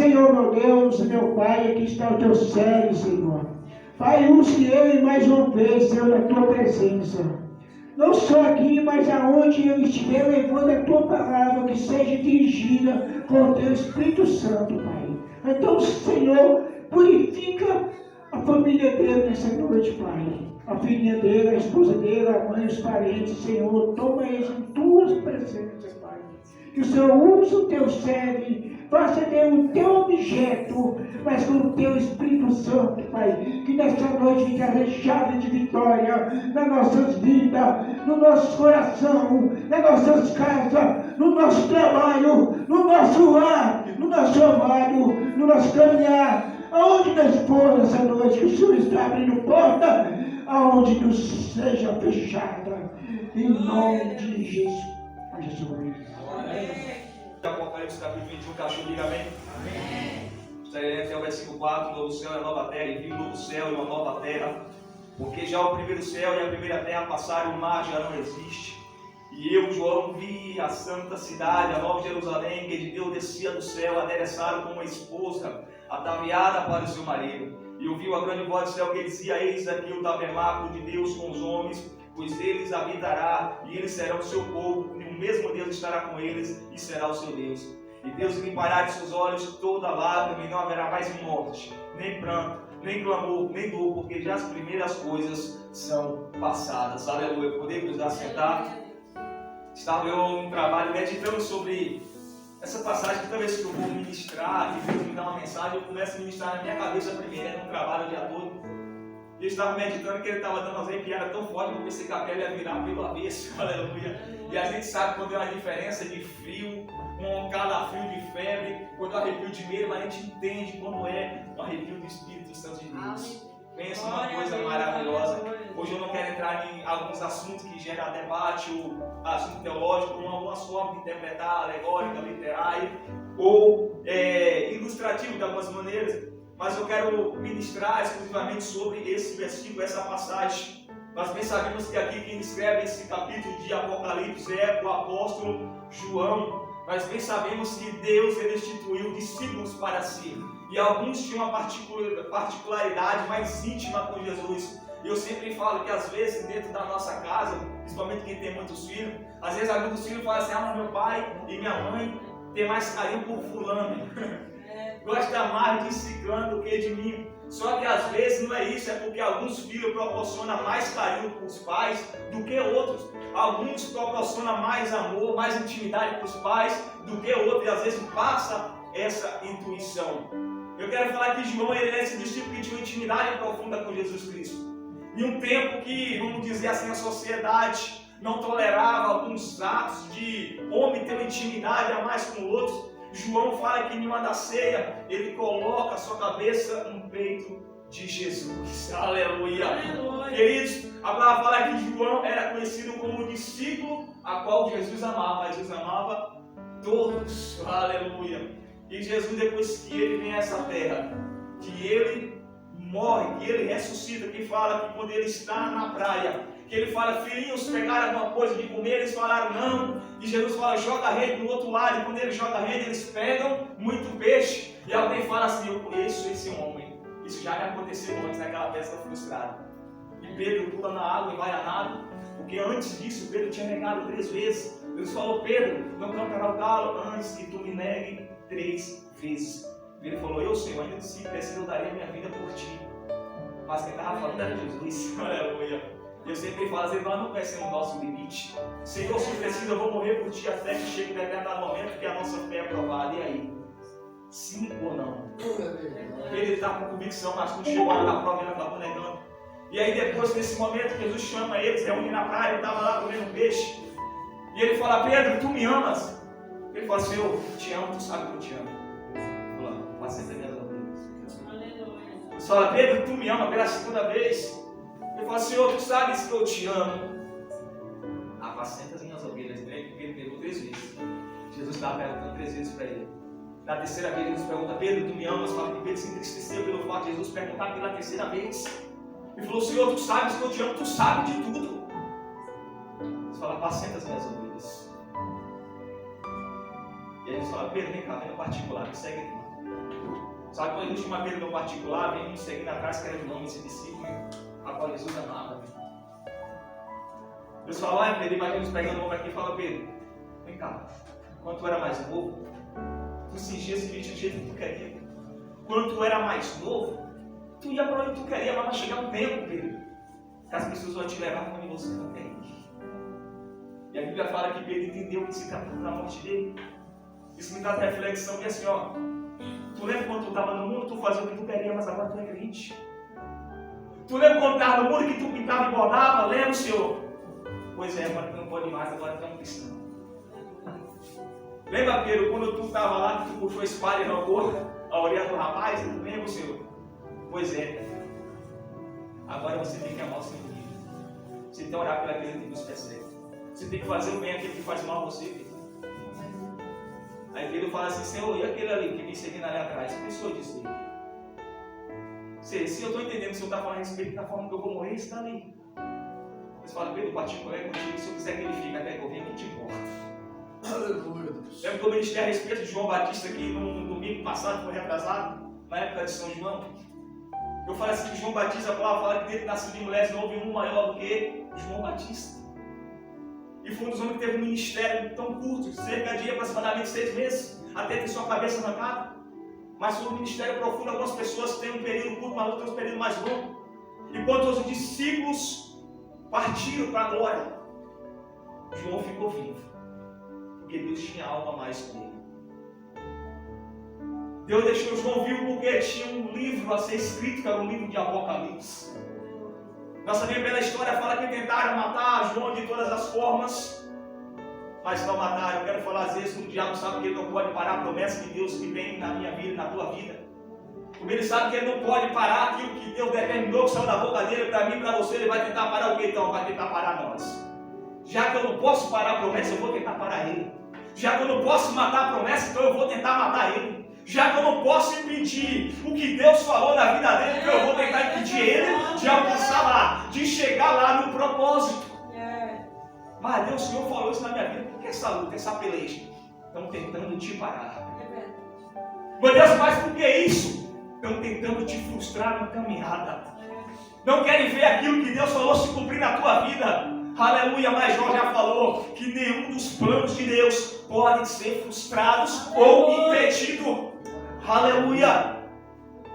Senhor, meu Deus, meu Pai, aqui está o teu servo, Senhor. Pai, use ele mais uma vez, Senhor, na tua presença. Não só aqui, mas aonde eu estiver levando a tua palavra, que seja dirigida com o teu Espírito Santo, Pai. Então, Senhor, purifica a família dele nessa noite, Pai. A filhinha dele, a esposa dele, a mãe, os parentes, Senhor, toma eles em tuas presenças, Pai. Que o Senhor use o teu servo, faça dele o teu objeto, mas com o teu Espírito Santo, Pai. Que nesta noite fique arrejada de vitória nas nossas vidas, no nosso coração, nas nossas casas, no nosso trabalho, no nosso lar, no nosso trabalho, no nosso caminhar. Aonde nós for essa noite, que o Senhor está abrindo porta, aonde nos seja fechada. Em nome de Jesus. Apocalipse capítulo 21, cachorro, diga amém. Estarei até o versículo 4, novo céu e a nova terra, e vi um novo céu e uma nova terra, porque já o primeiro céu e a primeira terra passaram, o mar já não existe. E eu, João, vi a santa cidade, a nova Jerusalém, que de Deus descia do céu, adereçada como uma esposa, ataviada para o seu marido. E ouviu a grande voz do céu que dizia: eis aqui o tabernáculo de Deus com os homens, pois eles habitará, e eles serão o seu povo, e o mesmo Deus estará com eles, e será o seu Deus. E Deus limpará de seus olhos toda lágrima, e não haverá mais morte, nem pranto, nem clamor, nem dor, porque já as primeiras coisas são passadas. Aleluia. Podemos nos assentar? Estava eu num trabalho meditando sobre essa passagem, que toda vez que eu vou ministrar, que Deus me dá uma mensagem, eu começo a ministrar na minha cabeça primeiro, num trabalho o dia todo. E eu estava meditando que ele estava dando umas arrepiadas tão forte que eu pensei que a pele ia virar pelo avesso, aleluia. E a gente sabe quando é uma diferença de frio, um calafrio de febre, quando é um arrepio de medo, mas a gente entende quando é um arrepio do Espírito Santo de Deus. Pensa numa coisa maravilhosa. Hoje eu não quero entrar em alguns assuntos que geram debate, ou assunto teológico, ou algumas formas de interpretar, alegórica, literária, ou ilustrativo de algumas maneiras. Mas eu quero ministrar exclusivamente sobre esse versículo, essa passagem. Nós bem sabemos que aqui quem escreve esse capítulo de Apocalipse é o apóstolo João. Nós bem sabemos que Deus ele instituiu discípulos para si. E alguns tinham uma particularidade mais íntima com Jesus. Eu sempre falo que às vezes dentro da nossa casa, principalmente quem tem muitos filhos, às vezes alguns filhos falam assim: mas meu pai e minha mãe têm mais carinho por fulano. Gosta mais de ciclano do que de mim. Só que às vezes não é isso, é porque alguns filhos proporcionam mais carinho para os pais do que outros. Alguns proporcionam mais amor, mais intimidade para os pais do que outros, e às vezes passa essa intuição. Eu quero falar que João ele é esse discípulo que tinha uma intimidade profunda com Jesus Cristo. Em um tempo que, vamos dizer assim, a sociedade não tolerava alguns atos de homem ter uma intimidade a mais com outros, João fala que em uma da ceia, ele coloca a sua cabeça no peito de Jesus. Aleluia. Queridos, a palavra fala que João era conhecido como o discípulo a qual Jesus amava. Jesus amava todos. Aleluia. E Jesus, depois que ele vem a essa terra, que ele morre, que ele ressuscita, que fala que quando ele está na praia, que ele fala: filhinhos, pegaram alguma coisa de comer? Eles falaram não. E Jesus fala: joga a rede do outro lado. E quando ele joga a rede, eles pegam muito peixe. E alguém fala assim: eu conheço esse homem. Isso já me aconteceu antes naquela festa frustrada. E Pedro pula na água e vai a nado, porque antes disso Pedro tinha negado 3 vezes. Deus falou: Pedro, não cantará o galo antes que tu me negue 3 vezes. Ele falou: eu, Senhor, ainda se preciso eu daria minha vida por ti. Mas quem estava falando era Jesus. Aleluia. Eu sempre falo, às vezes nós não conhecemos o nosso limite. Senhor, se precisa, eu vou morrer por ti até que chegue determinado momento que a nossa fé é provada. E aí? Sim ou não? Ele está com convicção, mas quando chegou lá na prova, ele acabou negando. E aí depois, nesse momento, Jesus chama eles, reúne na praia, ele estava lá comendo peixe. E ele fala: Pedro, tu me amas? Ele fala: Senhor, te amo, tu sabe que eu te amo. Fala: apacenta minhas ovelhas. Ele fala: Pedro, tu me amas pela segunda vez? Ele fala: Senhor, tu sabes que eu te amo. Apacenta as minhas ovelhas, né? Porque ele pegou 3 vezes. Jesus estava perguntando 3 vezes para ele. Na terceira vez, Jesus pergunta: Pedro, tu me amas? Fala que Pedro se entristeceu pelo fato de Jesus perguntar pela terceira vez. Ele falou: Senhor, tu sabes que eu te amo, tu sabes de tudo. Ele fala: apacenta as minhas ovelhas. E aí ele fala: Pedro, vem cá, vem no particular, me segue aqui. Sabe, quando existe uma vida no particular, vem me seguindo atrás, querendo nome, esse discípulo, a qual Jesus amava. Deus fala, olha Pedro, imagina os pegando o nome aqui e fala, Pedro, vem cá, quando tu era mais novo, tu cingia esse bicho do jeito que tu queria. Quando tu era mais novo, tu ia para onde tu queria, mas vai chegar um tempo, Pedro, que as pessoas vão te levar para onde você não quer ir. E a Bíblia fala que Pedro entendeu o que se tratou na morte dele. Isso me traz reflexão que é assim, ó. Tu lembra quando tu estava no mundo, tu fazia o que tu queria, mas agora tu é crente. Tu lembra quando tu estava no mundo que tu pintava e bordava? Lembra, Senhor? Pois é, agora tu não pode mais, agora tu é um cristão. Lembra, Pedro, quando tu estava lá, que tu puxou a espada e arrancou a orelha do rapaz? Lembra, Senhor? Pois é. Agora você tem que amar o seu inimigo. Você tem que orar pela aquele que nos persegue. Você tem que fazer o bem àquele que faz mal a você, Pedro. Aí Pedro fala assim, Senhor, e aquele ali que me seguindo ali atrás? O que o Senhor disse dele? Se eu estou entendendo que o Senhor está falando a respeito da forma que eu vou morrer, está ali. Você fala, Pedro, o particular é contigo, se eu quiser que ele fique até que eu venha, que te importa. Aleluia. Lembra que eu ministrei a respeito de João Batista aqui no domingo passado, foi retrasado, na época de São João. Eu falei assim que João Batista, a palavra fala que dele nasceu de mulheres, não houve um maior do que João Batista. E foi um dos homens que teve um ministério tão curto, cerca de aproximadamente 6 meses, até ter sua cabeça arrancada. Mas foi um ministério profundo, algumas pessoas têm um período curto, mas outras têm um período mais longo. E quando os discípulos partiram para a glória, João ficou vivo, porque Deus tinha algo a mais com ele. Deus deixou João vivo porque tinha um livro a ser escrito, que era um livro de Apocalipse. Nós sabemos pela história, fala que tentaram matar João de todas as formas, mas não mataram. Eu quero falar às vezes que o diabo sabe que ele não pode parar a promessa de Deus que tem na minha vida e na tua vida. Como ele sabe que ele não pode parar aquilo que Deus determinou, que saiu da boca dele, para mim e para você, ele vai tentar parar o que então? Vai tentar parar nós. Já que eu não posso parar a promessa, eu vou tentar parar ele. Já que eu não posso matar a promessa, então eu vou tentar matar ele. Já que eu não posso impedir o que Deus falou na vida dele, então eu vou tentar impedir ele de alcançar lá, de chegar lá no propósito. Mas Deus, o Senhor falou isso na minha vida, por que essa luta, essa peleja? Estão tentando te parar. Meu Deus, mas por que isso? Estão tentando te frustrar na caminhada. Não querem ver aquilo que Deus falou se cumprir na tua vida. Aleluia, mas Jó já falou que nenhum dos planos de Deus podem ser frustrados ou impedidos. Aleluia.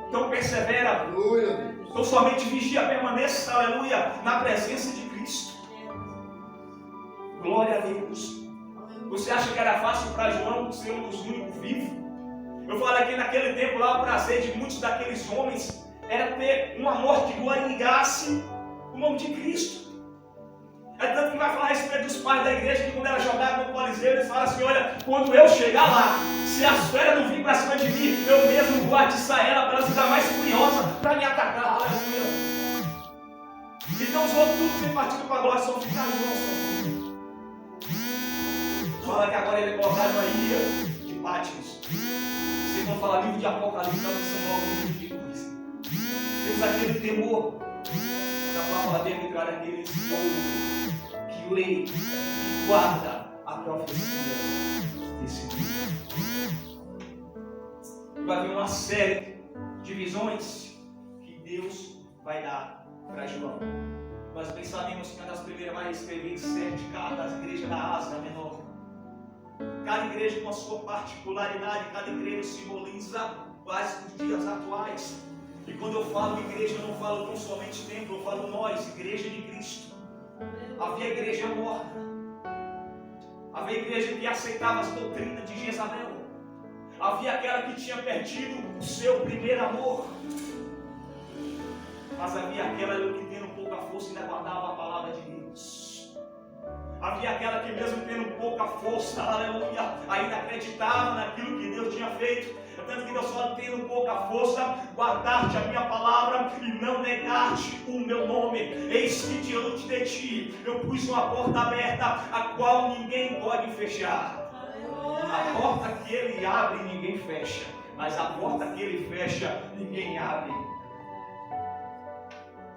Então persevera. Aleluia. Então somente vigia, permaneça, aleluia, na presença de Cristo. Glória a Deus. Você acha que era fácil para João ser um dos únicos vivos? Eu falo aqui naquele tempo lá, o prazer de muitos daqueles homens era ter uma morte que glorificasse o nome de Cristo. É tanto que vai falar a respeito dos pais da igreja, que quando era jogado no Coliseu, eles falam assim, olha, quando eu chegar lá, se as feras não virem para cima de mim, eu mesmo vou atiçar ela para ela ficar mais curiosa para me atacar. Aleluia. Então os outros tudo sem partido para a glória, só ficar irmãos. Fala que agora ele é colocado na ilha de Patmos. Vocês vão falar livro de Apocalipse, não são novos livros de coisa. Temos aquele temor. Quando a palavra dele entrar naquele povo que lê, que guarda a profecia desse livro. Vai haver uma série de visões que Deus vai dar para João. Nós bem sabemos que uma das primeiras vai escrever 7 cartas às igrejas da Ásia Menor. Cada igreja com a sua particularidade, cada igreja simboliza quase os dias atuais. E quando eu falo igreja, eu não falo tão somente templo, eu falo nós, igreja de Cristo. Havia igreja morta. Havia igreja que aceitava as doutrinas de Jezabel. Havia aquela que tinha perdido o seu primeiro amor. Mas havia aquela que tendo pouca força ainda guardava a palavra de Deus. Havia aquela que mesmo tendo pouca força, aleluia, ainda acreditava naquilo que Deus tinha feito. Tanto que Deus fala, tendo pouca força, guardar-te a minha palavra e não negar-te o meu nome. Eis que diante de ti eu pus uma porta aberta, a qual ninguém pode fechar. A porta que ele abre, ninguém fecha. Mas a porta que ele fecha, ninguém abre.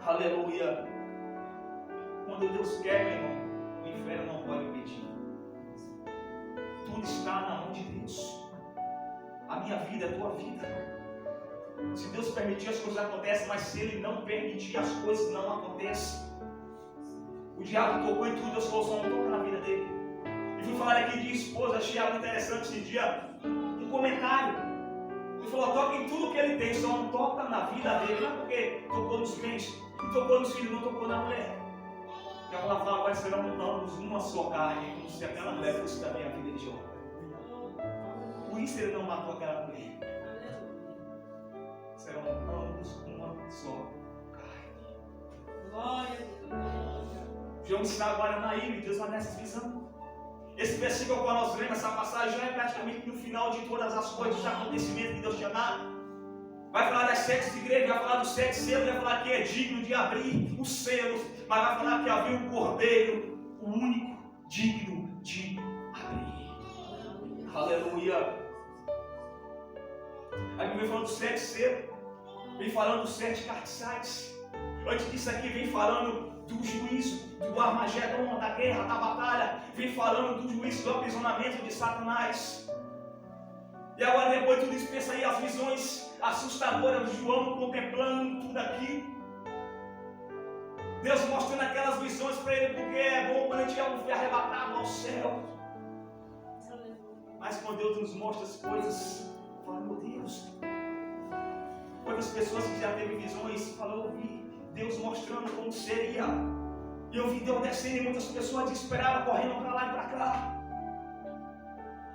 Aleluia. Quando Deus quer, meu irmão, o inferno não pode impedir. Tudo está na mão de Deus. A minha vida é a tua vida. Se Deus permitir, as coisas acontecem, mas se Ele não permitir, as coisas não acontecem. O diabo tocou em tudo, Deus falou, só não toca na vida dele. E fui falar aqui de esposa, achei algo interessante esse dia, um comentário. Ele falou, toca em tudo que ele tem, só não toca na vida dele, não é porque tocou nos bens, não tocou nos filhos, não tocou na mulher. E ela fala, agora serão ambos uma só carne, como se aquela mulher fosse da minha vida de Jó. Por isso ele não matou aquela mulher. Serão ambos uma só carne. Glória a Deus. João está agora na ilha e Deus vai nessa visão. Esse versículo que nós lemos, essa passagem, já é praticamente no final de todas as coisas, dos acontecimentos que Deus tinha dado. Vai falar das 7 igrejas, vai falar dos 7 selos, vai falar que é digno de abrir os selos, mas vai falar que havia um cordeiro, o único digno de abrir. Aleluia. A Bíblia vem falando dos 7 selos, vem falando dos 7 cartiçais. Antes disso aqui vem falando do juízo, do Armagedon, da guerra, da batalha. Vem falando do juízo, do aprisionamento de Satanás. E agora depois de tudo isso, pensa aí as visões assustadoras de João contemplando tudo aqui. Deus mostrando aquelas visões para ele, porque é bom quando a gente é arrebatado ao céu. Mas quando Deus nos mostra as coisas, fala, meu Deus. Quantas pessoas que já teve visões, falou, eu vi Deus mostrando como seria. E eu vi Deus descendo e muitas pessoas desesperadas, correndo para lá e para cá.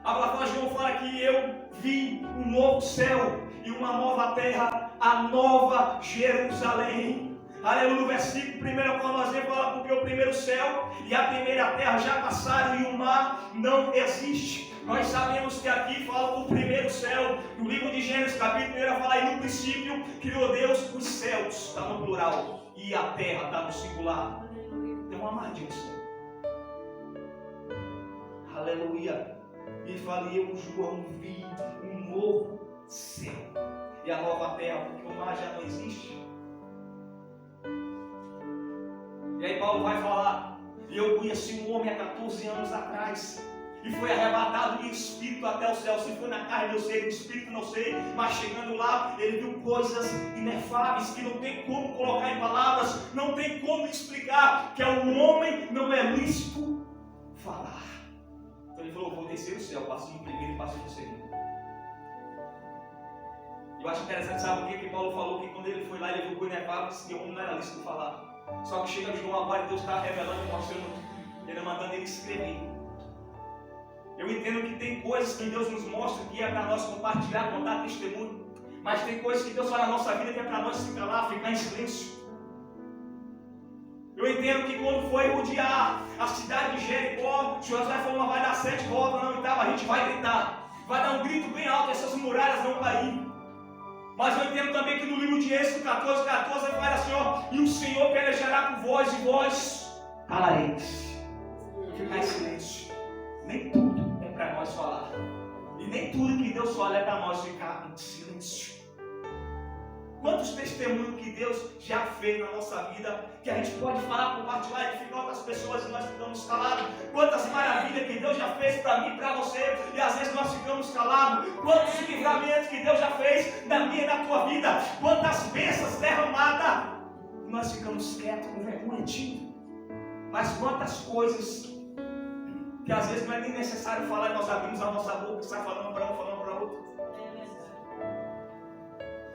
A palavra João fala que eu vi um novo céu e uma nova terra, a nova Jerusalém. Aleluia, no versículo 1, quando nós vemos, fala porque o primeiro céu e a primeira terra já passaram e o mar não existe. Nós sabemos que aqui fala o primeiro céu. No livro de Gênesis, capítulo 1, fala aí no princípio, criou Deus os céus, está no plural, e a terra está no singular. Tem uma margem-se. Aleluia. E falei, eu, João, vi um novo céu e a nova terra, porque o mar já não existe. E aí Paulo vai falar, e eu conheci um homem há 14 anos atrás, e foi arrebatado de espírito até o céu. Se foi na carne eu sei, no espírito não sei, mas chegando lá, ele viu coisas inefáveis que não tem como colocar em palavras, não tem como explicar, que ao homem não é lícito falar. Então ele falou, vou descer o céu, passo no primeiro e passo no segundo. Eu acho interessante, sabe o que Paulo falou? Que quando ele foi lá, ele viu coisas inefáveis, que o homem não era lícito falar. Só que chega João agora e Deus está revelando e mostrando, ele mandando ele escrever. Eu entendo que tem coisas que Deus nos mostra que é para nós compartilhar, contar testemunho. Mas tem coisas que Deus fala na nossa vida que é para nós ficar lá, ficar em silêncio. Eu entendo que quando foi rodear a cidade de Jericó, Josué falou, vai dar 7 voltas, não oitava, a gente vai gritar. Vai dar um grito bem alto, essas muralhas não caírem. Mas eu entendo também que no livro de Êxodo 14 fala assim, ó, e o Senhor pelejará por vós e vós calareis. Ficar em silêncio. Nem tudo é para nós falar. E nem tudo que Deus fala é para nós ficar em silêncio. Quantos testemunhos que Deus já fez na nossa vida, que a gente pode falar, compartilhar, edificar outras pessoas e nós ficamos calados. Quantas maravilhas que Deus já fez para mim e para você, e às vezes nós ficamos calados. Quantos livramentos que Deus já fez na minha e na tua vida. Quantas bênçãos derramadas, e nós ficamos quietos, com vergonha de. Mas quantas coisas que às vezes não é nem necessário falar, nós abrimos a nossa boca e sai falando para um, falando para outro.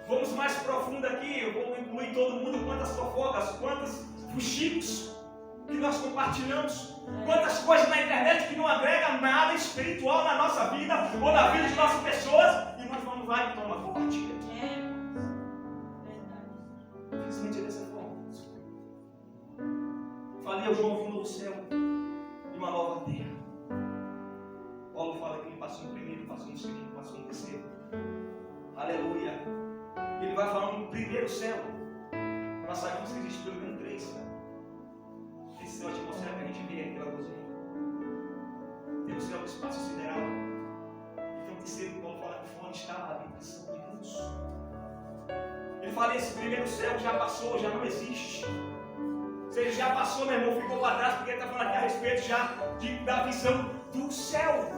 Vamos mais profundo aqui, eu vou incluir todo mundo, quantas fofocas, quantos fuxicos que nós compartilhamos, quantas coisas na internet que não agregam nada espiritual na nossa vida, ou na vida de nossas pessoas, e nós vamos lá e toma, compartilha. Infelizmente é dessa forma. Falei ao João vindo do céu e uma nova terra. Paulo fala que ele passou no primeiro, passou no segundo, passou no terceiro. Aleluia. Ele vai falando no primeiro céu. Nós sabemos que existe pelo menos 3. Esse céu atmosfera que a gente vê aquela luzinha. Tem o céu do espaço sideral. E tem o terceiro que Paulo fala que foi onde está a habitação de Deus. Ele fala, esse primeiro céu já passou, já não existe. Se ele já passou, meu irmão, ficou para trás, porque ele está falando aqui a respeito já da visão do céu.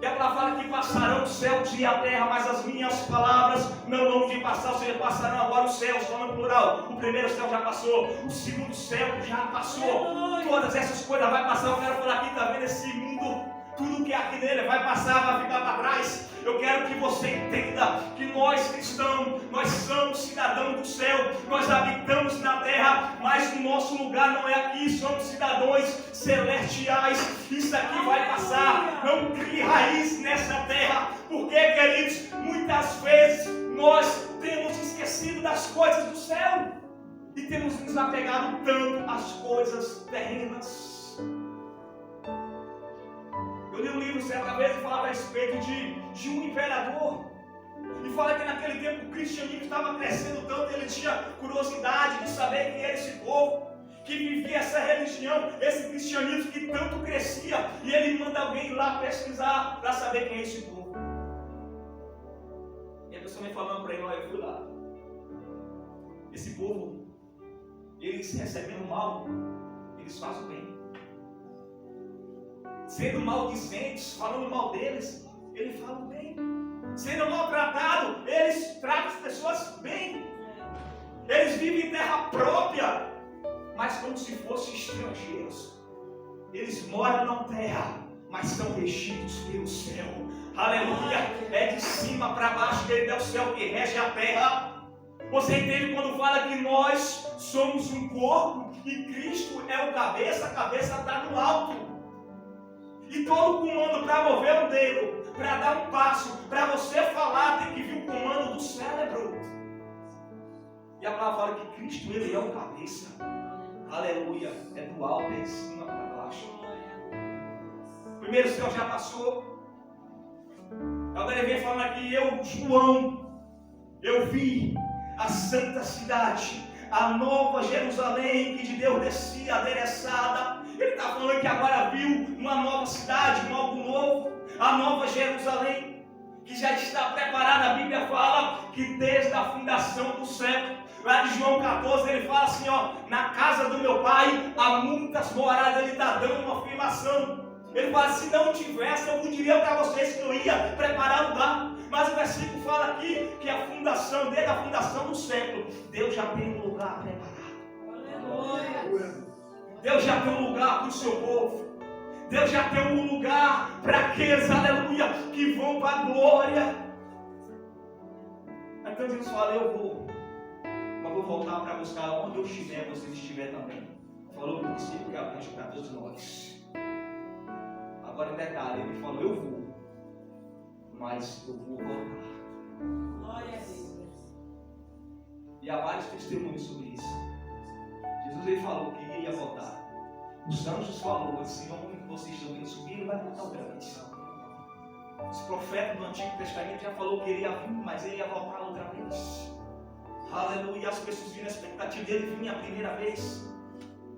E a palavra fala que passarão os céus e a terra, mas as minhas palavras não vão de passar, ou seja, passarão agora os céus, falando plural. O primeiro céu já passou, o segundo céu já passou. Todas essas coisas vai passar. Eu quero falar aqui, tá vendo esse mundo? Tudo que é aqui nele vai passar, vai ficar para trás. Eu quero que você entenda que nós cristãos, nós somos cidadãos do céu, nós habitamos na terra, mas o nosso lugar não é aqui, somos cidadãos celestiais. Isso aqui vai passar, não crie raiz nessa terra, porque, queridos, muitas vezes nós temos esquecido das coisas do céu e temos nos apegado tanto às coisas terrenas. Eu li um livro certa vez e falava a respeito de um imperador. E fala que naquele tempo o cristianismo estava crescendo tanto, ele tinha curiosidade de saber quem era esse povo, que vivia essa religião, esse cristianismo que tanto crescia. E ele manda alguém ir lá pesquisar para saber quem é esse povo. E a pessoa me falando para ele, olha, eu fui lá. Esse povo, eles recebendo mal, eles fazem o bem. Sendo maldizentes, falando mal deles, eles falam bem. Sendo maltratados, eles tratam as pessoas bem. Eles vivem em terra própria, mas como se fossem estrangeiros. Eles moram na terra, mas são regidos pelo céu. Aleluia! É de cima para baixo, ele é o céu que rege a terra. Você entende quando fala que nós somos um corpo e Cristo é o cabeça, a cabeça está no alto. E todo comando para mover um dedo, para dar um passo, para você falar, tem que vir o comando do cérebro. E a palavra fala que Cristo, ele é o cabeça. Aleluia. É do alto, é de cima para baixo. O primeiro céu já passou. Agora ele vem falando aqui, eu, João, eu vi a santa cidade, a nova Jerusalém, que de Deus descia adereçada. Ele está falando que agora viu uma nova cidade, um algo novo, a nova Jerusalém, que já está preparada. A Bíblia fala que desde a fundação do século, lá de João 14, ele fala assim, ó, na casa do meu pai há muitas moradas. Ele está dando uma afirmação. Ele fala, se não tivesse, eu diria para vocês que eu ia preparar lugar. Mas o versículo fala aqui que a fundação, desde a fundação do século, Deus já tem um lugar preparado. Aleluia. Deus já tem um lugar para o seu povo. Deus já tem um lugar para aqueles, aleluia, que vão para a glória. Então Deus fala, eu vou. Mas vou voltar para buscar onde eu estiver, você estiver também. Falou no princípio que abrange para todos nós. Agora em detalhe, ele falou, eu vou. Mas eu vou voltar. Glória a Deus. E há vários testemunhos sobre isso. Jesus ele falou que ia voltar. Os anjos falaram assim, vocês estão indo subir, ele vai voltar outra vez. Os profetas do Antigo Testamento já falou que ele ia vir, mas ele ia voltar outra vez. Aleluia, as pessoas viram a expectativa dele vir a primeira vez.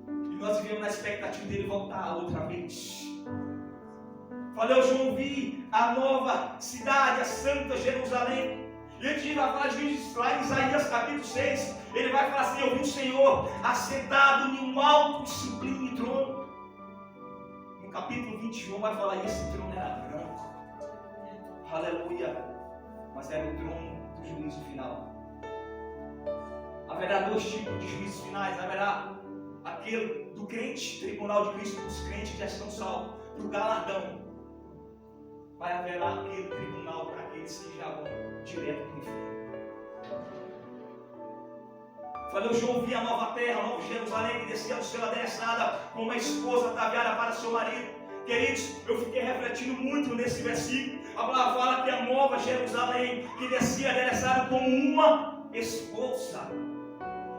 E nós vivemos na expectativa dele voltar outra vez. Falei, eu João vi a nova cidade, a Santa Jerusalém. E ele vai falar de lá em Isaías capítulo 6, ele vai falar assim, eu vi o Senhor assentado em um alto e sublime trono. No capítulo 21 vai falar, e esse trono era branco. Aleluia. Mas era o trono do juízo final. Haverá dois tipos de juízos finais. Haverá aquele do crente, tribunal de Cristo, dos crentes que já estão salvos, do galardão. Vai haver lá aquele tribunal para aqueles que já vão direto para o inferno. Falei, eu já ouvi a nova terra, a nova Jerusalém, que descia do céu adereçada, com uma esposa ataviada para seu marido. Queridos, eu fiquei refletindo muito nesse versículo. A palavra fala que a nova Jerusalém, que descia adereçada como uma esposa.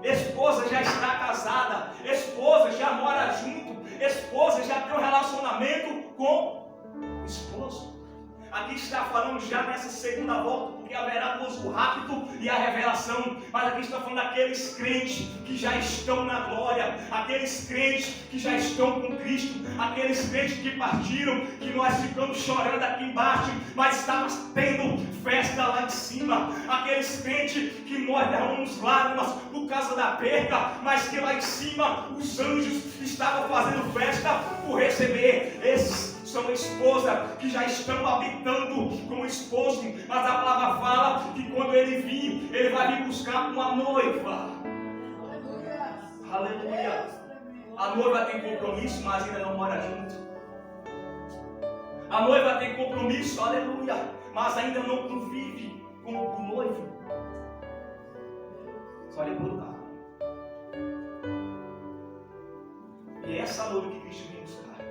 Esposa já está casada, esposa já mora junto, esposa já tem um relacionamento com o esposo. Aqui está falando já nessa segunda volta, porque haverá o rapto e a revelação. Mas aqui está falando daqueles crentes que já estão na glória, aqueles crentes que já estão com Cristo, aqueles crentes que partiram, que nós ficamos chorando aqui embaixo, mas estamos tendo festa lá em cima. Aqueles crentes que nós derramamos lágrimas por causa da perda, mas que lá em cima os anjos estavam fazendo festa por receber. Esses são esposas que já estão habitando como esposo, mas a palavra fala que quando ele vir, ele vai vir buscar uma noiva. Aleluia. A noiva tem compromisso, mas ainda não mora junto. A noiva tem compromisso, aleluia, mas ainda não convive com o noivo. Só lhe botar. E é essa noiva que Cristo vem buscar.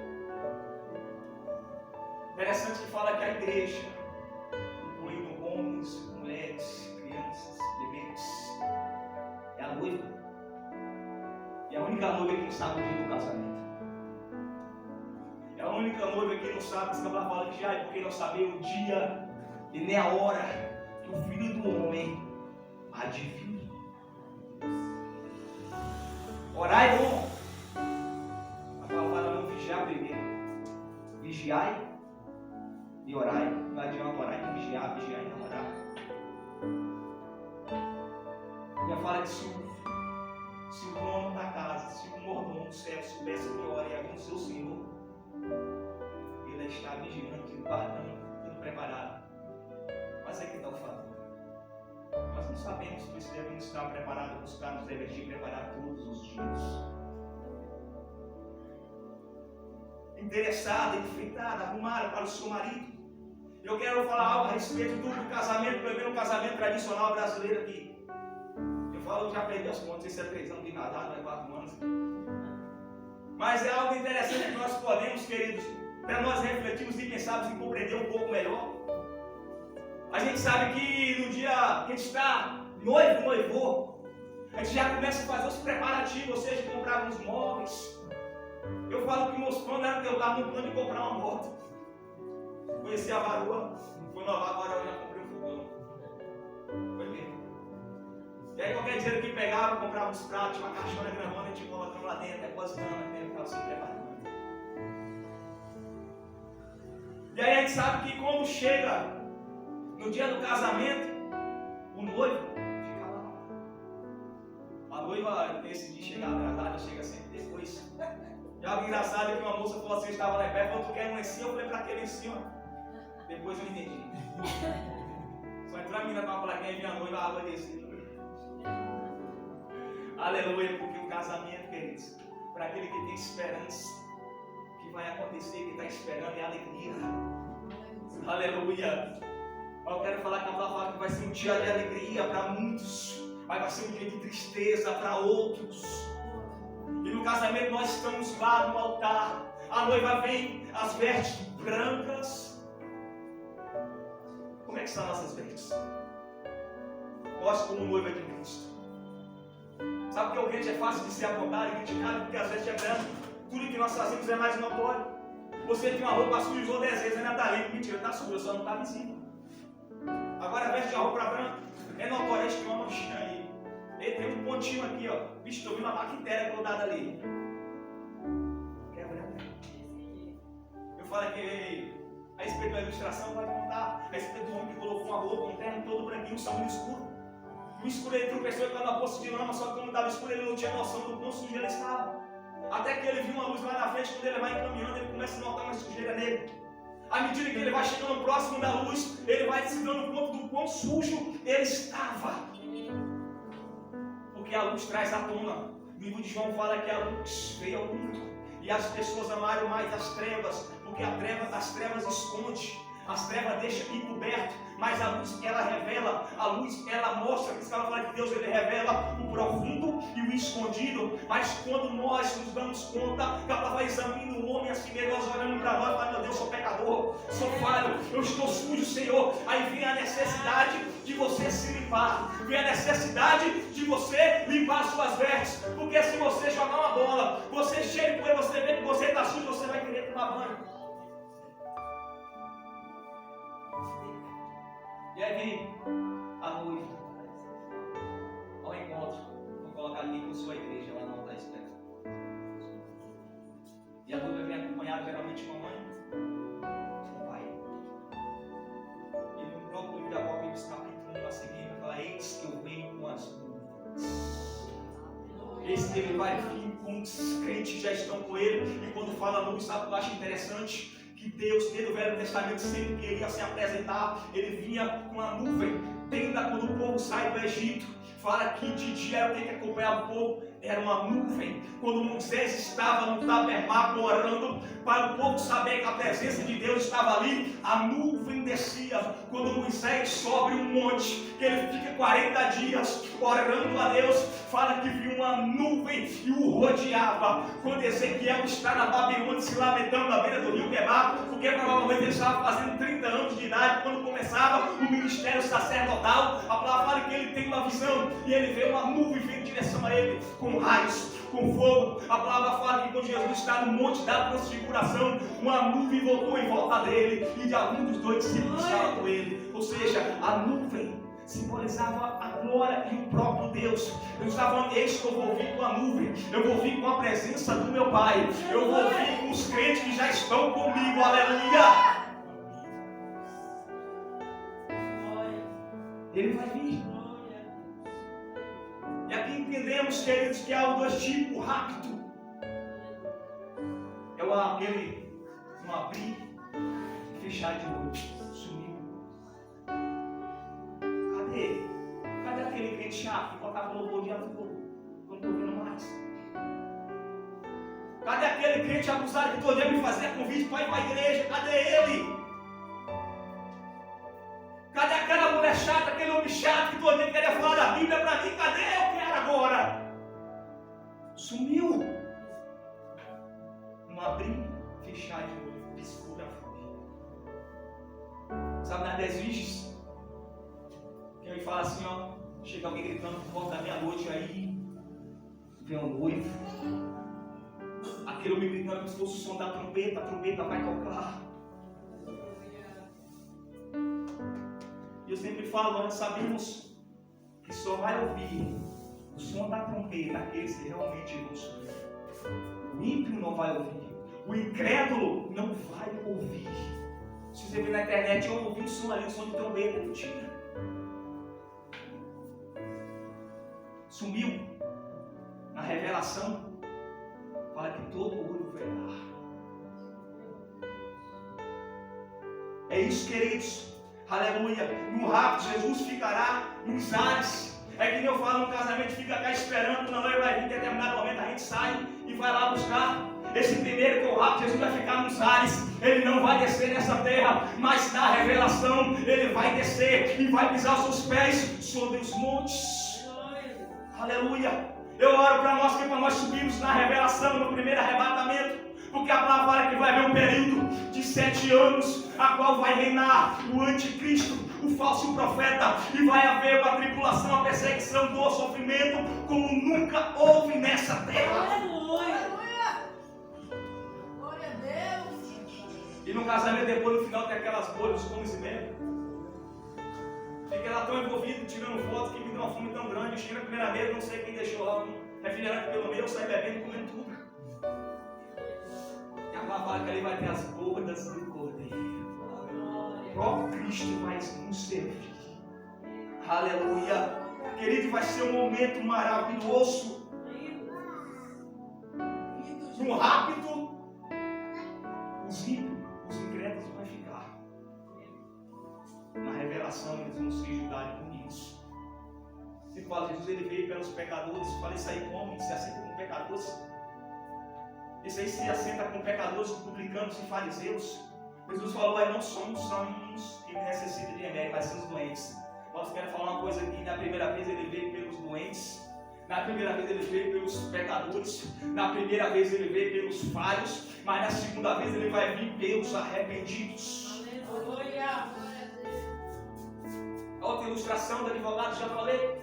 Interessante que fala que a igreja, incluindo homens, mulheres, crianças, bebês, é a noiva. E a única noiva que não sabe o dia do casamento. É a única noiva que não sabe, se ela fala que já é porque não sabe o dia e nem a hora que o Filho do Homem há de vir. Orai, bom. A palavra não vigiar primeiro. Vigiai e orai. Não adianta orar e não vigiar, vigiar e não orar. Já fala que se o dono da casa, se o mordomo do céu soubesse que ora e algum seu Senhor, ele está vigilante, guardando, tudo preparado. Mas é que está o fato. Nós não sabemos que isso devemos estar preparados, buscar nos deveres de preparar todos os dias. Interessada, enfeitada, arrumada para o seu marido. Eu quero falar algo a respeito do casamento, pelo menos um casamento tradicional brasileiro aqui. Eu falo, já perdi as contas, se é 3 anos de casado, não é 4 anos. Mas é algo interessante que nós podemos, queridos, para nós refletirmos e pensarmos e compreender um pouco melhor. A gente sabe que no dia que a gente está noivou, a gente já começa a fazer os preparativos, ou seja, comprar uns móveis. Eu falo que meus planos eram que eu estava no plano de comprar uma moto. Conheci a varoa, foi novar, agora eu já comprei um fogão. Foi mesmo. E aí qualquer dinheiro que pegava, comprava uns pratos, uma caixona gravando, a gente colocando lá dentro, depositando, eu ficava se preparando. E aí a gente sabe que quando chega no dia do casamento, o noivo fica lá. A noiva, nesse dia chegar atrasada, chega sempre depois. Já algo engraçado é que uma moça falou assim, estava lá em pé, falou, tu quer um lencinho? Eu falei, pra que lencinho? Depois eu entendi. Só entrou a menina com uma plaquinha e minha noiva, a água desceu. Aleluia, porque o casamento, queridos, para aquele que tem esperança, que vai acontecer, que está esperando, é alegria. Aleluia. Mas eu quero falar que a palavra fala que vai ser um dia de alegria para muitos, mas vai ser um dia de tristeza para outros. E no casamento nós estamos lá no altar, a noiva vem, as vestes brancas. Como é que são nossas vestes? Nós como noiva de Cristo. Sabe que o crente é fácil de ser apontado e criticado porque as vestes é branco. Tudo que nós fazemos é mais notório. Você tem uma roupa suja, usou 10 vezes, ainda está limpa. Mentira, está suja, só não está visível. Agora veste a roupa branca, é notório, a gente tem uma manchinha aí. Ele tem um pontinho aqui, ó. Bicho, estou vendo uma bactéria grudada ali. Quebra. Eu falo que a respeito da ilustração pode contar. A respeito do homem que colocou uma roupa, um terno todo branquinho, sangue escuro. No escuro ele tropeçou e caiu na poça de lama, só que quando estava escuro ele não tinha noção do quão sujo ele estava. Até que ele viu uma luz lá na frente, quando ele vai encaminhando, ele começa a notar uma sujeira nele. À medida que ele vai chegando próximo da luz, ele vai se dando conta do quão sujo ele estava. Porque a luz traz à tona. O livro de João fala que a luz veio ao mundo. E as pessoas amaram mais as trevas, porque as trevas esconde. As trevas deixam encoberto, mas a luz ela revela, a luz ela mostra, por isso que ela fala que Deus ele revela o profundo e o escondido. Mas quando nós nos damos conta, que ela vai examinar o homem assim mesmo, nós olhamos para nós e falamos, meu Deus, sou pecador, sou falho, eu estou sujo, Senhor. Aí vem a necessidade de você se limpar, vem a necessidade de você limpar suas vestes, porque se você jogar uma bola, você chega e você vê que você está sujo, você vai querer tomar banho. E aí vem a noiva ao encontro. Vou colocar ali com sua igreja, lá no altar externo. E a noiva vem acompanhada geralmente com a mãe, com o pai. E no próprio livro de Apocalipse, capítulo 1 a seguir, vai falar: eis que eu venho com as nuvens. Eis que ele vai vir com os crentes já estão com ele. E quando fala nuvem, sabe o que eu acho interessante? Que que Deus, desde o Velho Testamento, sempre queria se apresentar. Ele vinha com a nuvem. Tenda quando o povo sai do Egito. Fala que de dia era o que acompanhava o povo, era uma nuvem. Quando Moisés estava no tabernáculo orando, para o povo saber que a presença de Deus estava ali, a nuvem descia. Quando Moisés sobe um monte, que ele fica 40 dias orando a Deus, fala que viu uma nuvem e o rodeava. Quando Ezequiel está na Babilônia se lamentando na beira do rio Quebar, porque provavelmente ele estava fazendo 30 anos de idade quando começava o ministério sacerdotal, a palavra fala que ele tem uma visão e ele vê uma nuvem vindo em direção a ele, com raios, com fogo. A palavra fala que quando Jesus está no monte da transfiguração, uma nuvem voltou em volta dele e de algum dos dois discípulos estava com ele. Ou seja, a nuvem simbolizava a glória e o próprio Deus. Eu estava falando, eis que eu vou vir com a nuvem, eu vou vir com a presença do meu Pai, eu vou vir com os crentes que já estão comigo, aleluia. Ele vai vir. E aqui entendemos, queridos, que há dois tipos: rápido. É aquele um abrir e fechar de olho. Sumiu. Cadê ele? Cadê aquele crente chato que tocava louvor o dia todo? Não estou vendo mais. Cadê aquele crente abusado que todo dia me fazia convite para ir para a igreja? Cadê ele? Cadê aquela mulher chata, aquele homem chato que todo dia queria falar da Bíblia para mim? Cadê? Eu quero agora. Sumiu. Não abrir, fechar de olho, piscou da frente. Sabe, nas 10 virgens, que me fala assim, ó, chega alguém gritando por volta da meia-noite aí, vem um noivo. Aquele homem gritando como se fosse o som da trombeta, a trombeta vai tocar. E eu sempre falo, nós sabemos que só vai ouvir o som da trombeta aqueles que realmente vão subir. O ímpio não vai ouvir. O incrédulo não vai ouvir. Se você ver na internet, eu ouvi o som ali, o som de trombeta, mentira. Sumiu. Na revelação, fala que todo olho verá. É isso, queridos. Aleluia. No rapto, Jesus ficará nos ares. É que nem eu falo, no casamento fica cá esperando, quando a noiva vai vir, em determinado momento a gente sai e vai lá buscar. Esse primeiro que é o rapto, Jesus vai ficar nos ares. Ele não vai descer nessa terra, mas na revelação ele vai descer e vai pisar os seus pés sobre os montes. Aleluia. Eu oro para nós, que para nós subirmos na revelação, no primeiro arrebatamento. Porque a palavra fala que vai haver um período de 7 anos, a qual vai reinar o anticristo, o falso profeta, e vai haver uma tribulação, a perseguição, dor, sofrimento, como nunca houve nessa terra. Aleluia! Glória a Deus! E no casamento, depois, no final, tem aquelas bolhas, como se bebe. Fiquei lá tão envolvido, tirando fotos, que me deu uma fome tão grande. Chega na primeira mesa, não sei quem deixou lá um refrigerante pelo meio, eu saí bebendo e comendo tudo. E a palavra que ali vai ter as bordas do cordeiro. O próprio Cristo vai nos servir. Aleluia. Querido, vai ser um momento maravilhoso. No rápido, os ímpios, os incrédulos vão ficar. Na revelação, eles vão ser julgados por isso. Você fala, Jesus, ele veio pelos pecadores. Fala, isso aí como? Se assenta com pecadores. Isso aí se assenta com pecadores, publicanos e fariseus. Jesus falou, não somos só uns que necessitam de remédio, mas são os doentes. Nós queremos falar uma coisa aqui. Na primeira vez ele veio pelos doentes. Na primeira vez ele veio pelos pecadores. Na primeira vez ele veio pelos falhos. Mas na segunda vez ele vai vir pelos arrependidos. Aleluia! A outra ilustração do advogado, já falei.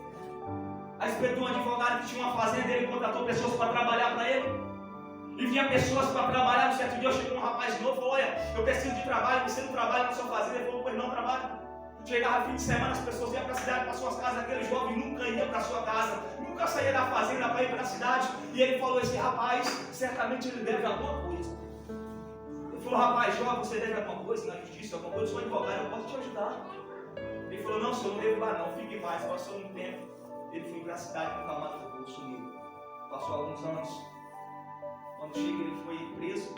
A respeito de um advogado que tinha uma fazenda, ele contratou pessoas para trabalhar para ele. E vinha pessoas para trabalhar. No certo dia chegou um rapaz novo e falou, olha, eu preciso de trabalho, você não trabalha na sua fazenda? Ele falou, pois não trabalho. Chegava fim de semana, as pessoas iam para a cidade, para suas casas. Aquele jovem nunca ia para sua casa, nunca saía da fazenda para ir para a cidade. E ele falou, esse rapaz, certamente ele deve alguma coisa. Ele falou, rapaz, jovem, você deve alguma coisa na justiça, alguma coisa? Eu sou advogado, eu posso te ajudar. Ele falou, não, senhor, não devo lá não, fique em paz. Passou um tempo, ele foi para a cidade, nunca mais voltou, sumiu. Passou alguns anos. Quando chega, ele foi preso,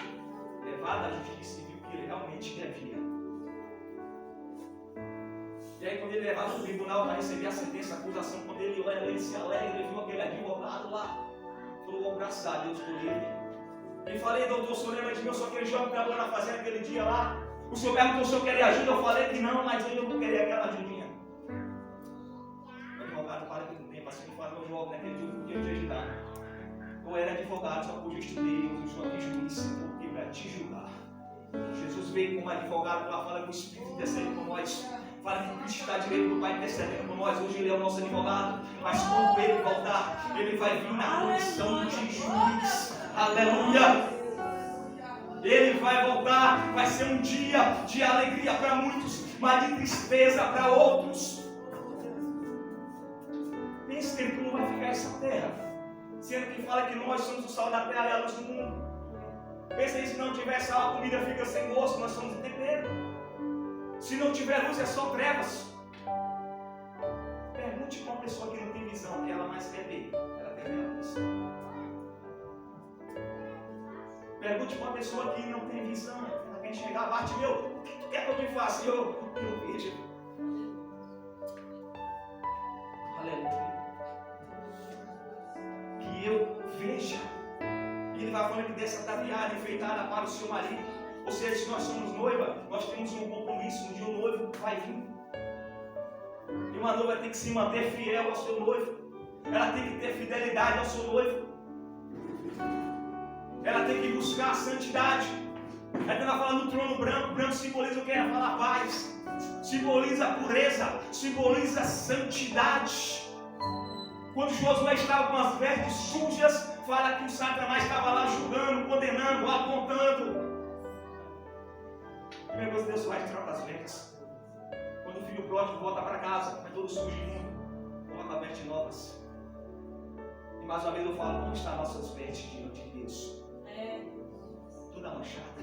levado à justiça e viu que ele realmente realmente devia. E aí, quando ele levava no tribunal para receber a sentença, a acusação, quando ele olha, ele se alegra, ele viu aquele advogado lá, falou, graças a Deus por ele. E falei, doutor, o senhor lembra de mim? Eu sou aquele jovem que estava na fazenda aquele dia lá. O senhor perguntou se eu queria ajuda, eu falei que não, mas eu não queria aquela ajudinha. O advogado fala que não tem, mas ele fala, meu jovem, naquele dia eu não podia te ajudar. Eu era advogado, só que hoje eu estudei, eu sou aqui juiz, porque para te julgar. Jesus veio como advogado para falar que o Espírito intercede por nós. Fala que Cristo está direito do Pai intercedendo por nós. Hoje Ele é o nosso advogado. Mas quando Ele voltar, Ele vai vir na condição de juiz. Aleluia! Ele vai voltar. Vai ser um dia de alegria para muitos, mas de tristeza para outros. Pense que não vai ficar essa terra. Sendo que fala que nós somos o sal da terra e a luz do mundo. Pensa aí, se não tiver sal, a comida fica sem gosto, nós somos o tempero. Se não tiver luz, é só trevas. Pergunte para uma pessoa que não tem visão, que ela mais quer ver. Ela quer ver a luz. Pergunte para uma pessoa que não tem visão, ela quer enxergar, bate, meu, o que tu quer que eu te faça? Eu vejo. Aleluia. Que eu veja. E ele vai falando que dessa ataviada enfeitada para o seu marido. Ou seja, se nós somos noiva, nós temos um compromisso. Um dia o noivo vai vir. E uma noiva tem que se manter fiel ao seu noivo. Ela tem que ter fidelidade ao seu noivo. Ela tem que buscar a santidade. Aí ela fala no trono branco. Branco simboliza o que? Ela fala paz. Simboliza pureza. Simboliza santidade. Quando Josué estava com as vestes sujas, fala que o Satanás estava lá julgando, condenando, apontando. Primeira coisa que Deus faz, troca as vestes. Quando o filho pródigo volta para casa, vai todo sujo e imundo, coloca vestes novas. E mais uma vez eu falo, como estão nossas vestes diante de Deus? Toda manchada,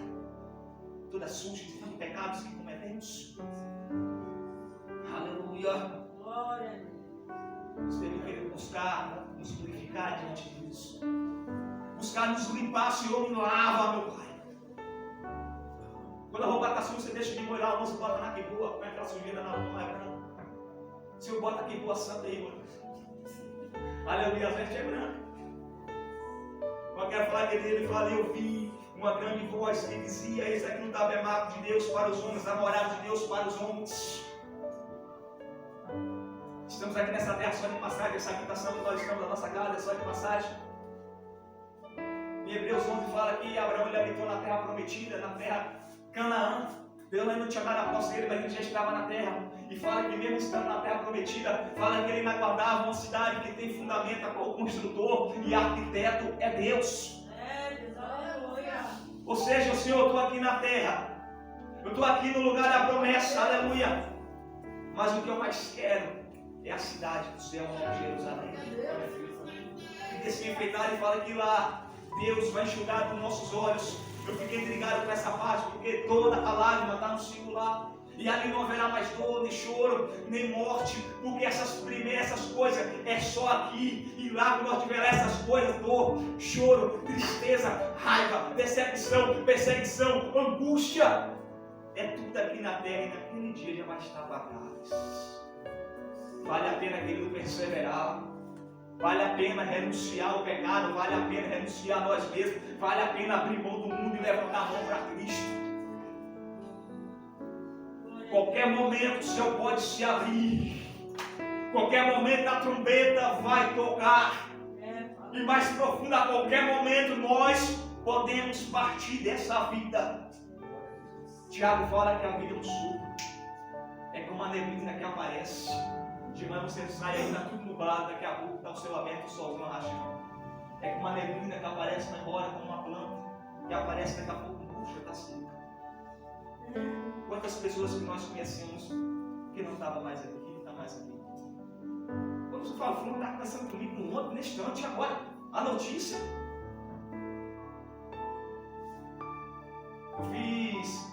toda suja de tantos pecados que cometemos. Aleluia. Glória a Deus. Nós temos que buscar nos purificar diante de Deus. Buscar nos limpar, Senhor, me lava, meu Pai. Quando a roupa está suja, você deixa de molhar, você bota na quibua, põe aquela sujeira na roupa mais branca. Senhor, bota a quibua santa aí, mano. Aleluia, a veste é branca. Eu quero falar que ele fala, eu vi uma grande voz que dizia, esse aqui no tabernáculo de Deus para os homens, namorado de Deus para os homens. Estamos aqui nessa terra só de passagem, essa habitação que nós estamos na nossa casa é só de passagem. Em Hebreus 11 fala que Abraão ele habitou na terra prometida, na terra Canaã. Deus ainda não tinha dado a posse dele, mas ele já estava na terra. E fala que mesmo estando na terra prometida, fala que ele ainda guardava uma cidade que tem fundamento, a qual o construtor e arquiteto é Deus. Aleluia. Ou seja, Senhor, eu estou aqui na terra. Eu estou aqui no lugar da promessa, aleluia. Mas o que eu mais quero é a cidade do céu, Jerusalém. Fica assim enfeitado e fala que lá Deus vai enxugar dos nossos olhos. Eu fiquei intrigado com essa parte, porque toda a lágrima está no singular. E ali não haverá mais dor, nem choro, nem morte, porque essas coisas é só aqui. E lá quando nós tivermos essas coisas, dor, choro, tristeza, raiva, decepção, perseguição, angústia, é tudo aqui na terra e naquele dia já vai estar para trás. Vale a pena, querido, perseverar. Vale a pena renunciar ao pecado. Vale a pena renunciar a nós mesmos. Vale a pena abrir mão do mundo e levantar a mão para Cristo. Qualquer momento o céu pode se abrir. Qualquer momento a trombeta vai tocar. E mais profundo, a qualquer momento nós podemos partir dessa vida. Tiago fala que a vida é um sopro. É como a neblina que aparece. De manhã você sai ainda tudo nublado, daqui a pouco está o céu aberto, o solzão rachando. É como uma neblina que aparece, vai embora, como uma planta, que aparece daqui a pouco, puxa, está seca. Quantas pessoas que nós conhecemos que não estavam mais aqui, não está mais aqui. Quando você fala, fulano está conversando comigo no outro, neste instante, agora, a notícia. Eu fiz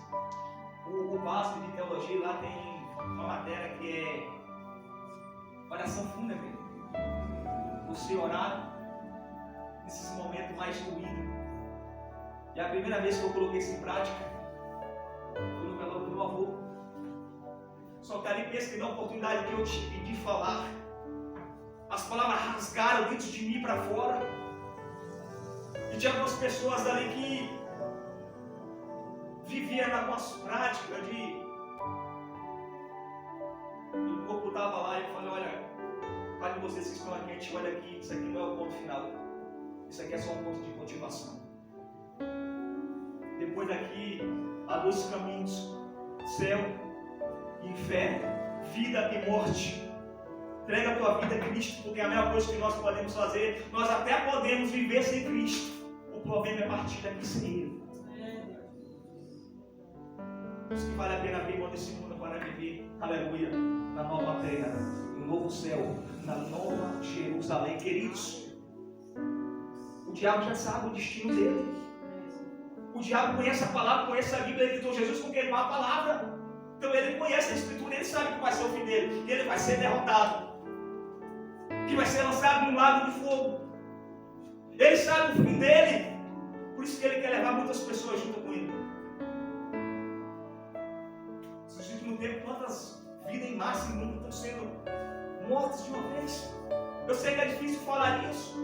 o básico de teologia, lá tem uma matéria que é oração fúnebre. Você orar nesses momentos mais doídos. E a primeira vez que eu coloquei isso em prática, Foi no velório do meu avô. Só que ali pensa que na oportunidade que eu tive de falar, as palavras rasgaram dentro de mim para fora. E tinha algumas pessoas ali que viviam com as práticas de... E o corpo estava lá e eu falei, olha, para vocês que estão aqui, a gente olha aqui, isso aqui não é o ponto final. Isso aqui é só um ponto de motivação. Depois daqui, há dois caminhos, céu e inferno, vida e morte. Entrega a tua vida a Cristo, porque é a melhor coisa que nós podemos fazer. Nós até podemos viver sem Cristo. O problema é partir daqui sem Ele. Por isso que vale a pena vir nesse mundo para viver, aleluia, na nova terra, no novo céu, na nova Jerusalém. Queridos, o diabo já sabe o destino dele. O diabo conhece a palavra, conhece a Bíblia, ele gritou Jesus com queimar a palavra. Então ele conhece a Escritura, ele sabe que vai ser o fim dele, que ele vai ser derrotado, que vai ser lançado num lago de fogo. Ele sabe o fim dele, por isso que ele quer levar muitas pessoas junto com ele. Nos últimos tempos, quantas vidas em massa no mundo estão sendo mortas de uma vez? Eu sei que é difícil falar isso.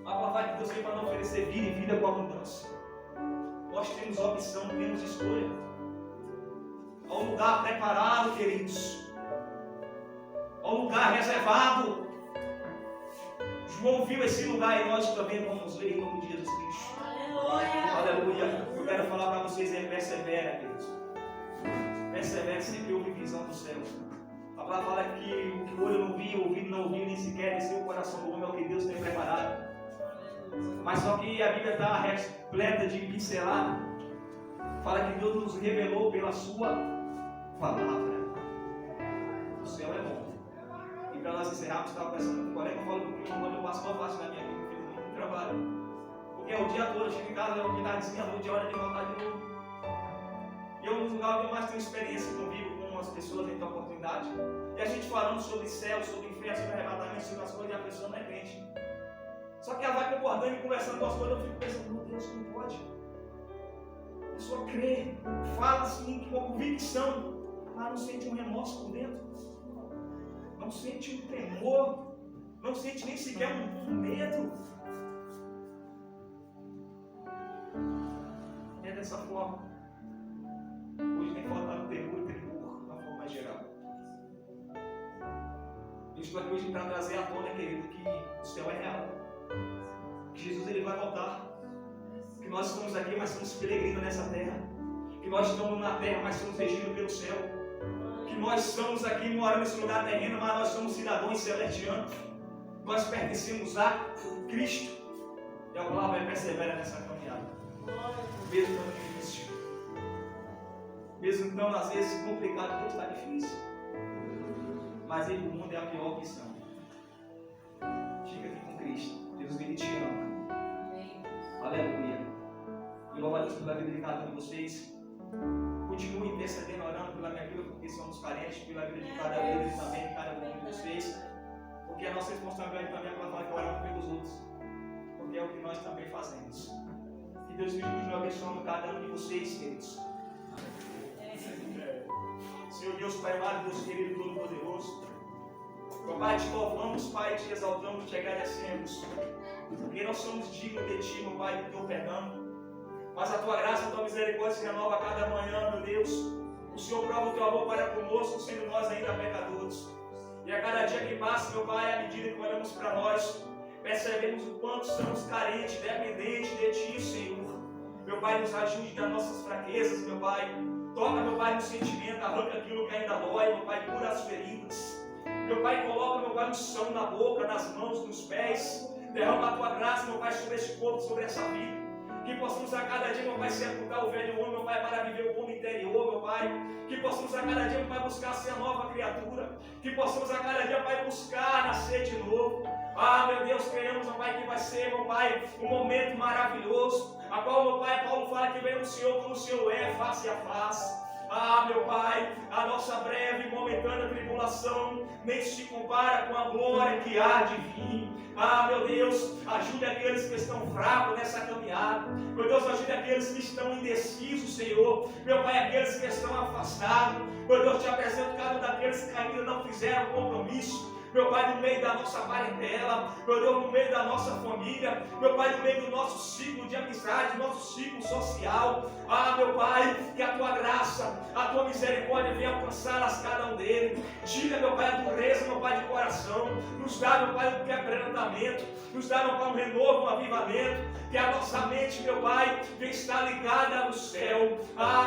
A palavra de Deus veio para nos oferecer vida e vida com abundância. Nós temos opção, temos escolha. Há um lugar preparado, queridos. Há um lugar reservado. João viu esse lugar e nós também vamos ler em nome de Jesus Cristo. Aleluia. Aleluia. Eu quero falar para vocês, persevera, queridos. Persevera, sempre houve visão do céu. A palavra fala que o que o olho não viu, o ouvido não ouviu, nem sequer desceu o coração do homem, é o que Deus tem preparado. Mas só que a Bíblia está repleta de pincelada. Fala que Deus nos revelou pela sua palavra. O céu é bom. E para nós encerrarmos, estava pensando com um colega, eu falo que quando eu passo uma parte da minha vida, eu fiz muito trabalho. Porque é o dia todo, eu chego em casa, eu me dá de noite, hora de voltar de novo. E é um lugar onde eu mais tenho experiência convivo com as pessoas dentro da oportunidade. E a gente falando sobre céu, sobre inferno, sobre arrebatamento, sobre as coisas, e a pessoa não é crente. Só que ela vai concordando e conversando com as coisas, eu fico pensando, meu Deus, como pode? A pessoa crê, fala assim, com convicção, mas não sente um remorso por dentro. Não sente um temor, não sente nem sequer um medo. É dessa forma. Hoje tem faltado temor e temor, de uma forma mais geral. Eu estou aqui hoje para trazer à tona, querido, que o céu é real. Que Jesus ele vai voltar. Que nós estamos aqui, mas somos peregrinos nessa terra. Que nós estamos na terra, mas somos regidos pelo céu. Que nós estamos aqui morando nesse lugar terreno, mas nós somos cidadãos celestianos. Nós pertencemos a Cristo. E a palavra persevera nessa caminhada. Mesmo não difícil. Mesmo não, às vezes, complicado, porque está difícil. Mas ele, o mundo é a pior opção. Fica aqui com Cristo. Deus ele te ama. Aleluia. E louvo a Deus pela vida de cada um de vocês. Continue intercedendo, orando pela minha vida, porque somos carentes, pela vida de cada líder e também de cada um de vocês. Porque a nossa responsabilidade também é para falar que oramos pelos outros. Porque é o que nós também fazemos. Que Deus continue abençoando cada um de vocês, queridos. Senhor Deus, Pai amado, Deus querido, todo-poderoso. Pai, te louvamos, Pai, te exaltamos, te agradecemos. Porque nós somos dignos de Ti, meu Pai, do Teu perdão. Mas a Tua graça, a Tua misericórdia se renova a cada manhã, meu Deus. O Senhor prova o Teu amor para conosco, sendo nós ainda pecadores. E a cada dia que passa, meu Pai, à medida que olhamos para nós, percebemos o quanto somos carentes, dependentes de Ti, Senhor. Meu Pai, nos ajude nas nossas fraquezas, meu Pai. Toca, meu Pai, no sentimento, arranca aquilo que ainda dói, meu Pai, cura as feridas. Meu Pai, coloca, meu Pai, unção na boca, nas mãos, nos pés. Derrama a Tua graça, meu Pai, sobre esse corpo, sobre essa vida. Que possamos a cada dia, meu Pai, sepultar o velho homem, meu Pai, para viver o homem interior, meu Pai. Que possamos a cada dia, meu Pai, buscar ser a nova criatura. Que possamos a cada dia, Pai, buscar nascer de novo. Ah, meu Deus, queremos, meu Pai, que vai ser, meu Pai, um momento maravilhoso. A qual, meu Pai, Paulo fala que vem o Senhor como o Senhor é, face a face. Meu Pai, a nossa breve e momentânea tribulação nem se compara com a glória que há de vir. Meu Deus, ajude aqueles que estão fracos nessa caminhada. Meu Deus, ajude aqueles que estão indecisos, Senhor. Meu Pai, aqueles que estão afastados. Meu Deus, te apresento cada um daqueles que ainda não fizeram compromisso. Meu Pai, no meio da nossa parentela, meu Deus, no meio da nossa família, meu Pai, no meio do nosso ciclo de amizade, nosso ciclo social. Meu Pai, que a Tua graça, a Tua misericórdia venha alcançar cada um deles. Tira, meu Pai, a dureza, meu Pai, de coração. Nos dá, meu Pai, um quebrantamento. Nos dá, meu Pai, um renovo, um avivamento. Que a nossa mente, meu Pai, venha estar ligada no céu.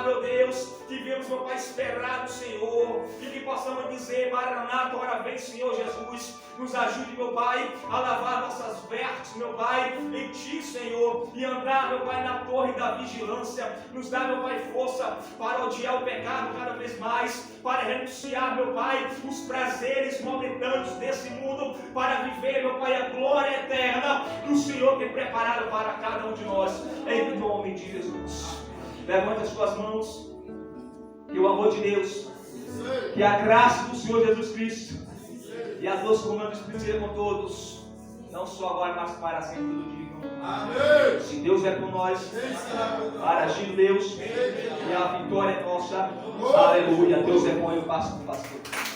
Meu Deus, que venhamos, meu Pai, esperar no Senhor. E que possamos dizer, Maranata, ora vem, Senhor Jesus. Nos ajude, meu Pai, a lavar nossas vestes, meu Pai, em Ti, Senhor, e andar, meu Pai, na torre da vigilância. Nos dá, meu Pai, força para odiar o pecado cada vez mais, para renunciar, meu Pai, os prazeres momentâneos desse mundo, para viver, meu Pai, a glória eterna que o Senhor tem preparado para cada um de nós, em nome de Jesus. Levante as suas mãos, que o amor de Deus, que a graça do Senhor Jesus Cristo e as duas comandos do Espírito sejam com todos, não só agora, mas para sempre, tudo digno. Amém. Se Deus é por nós, para agir Deus, e a vitória é nossa. Aleluia. Deus é bom, eu passo com o pastor.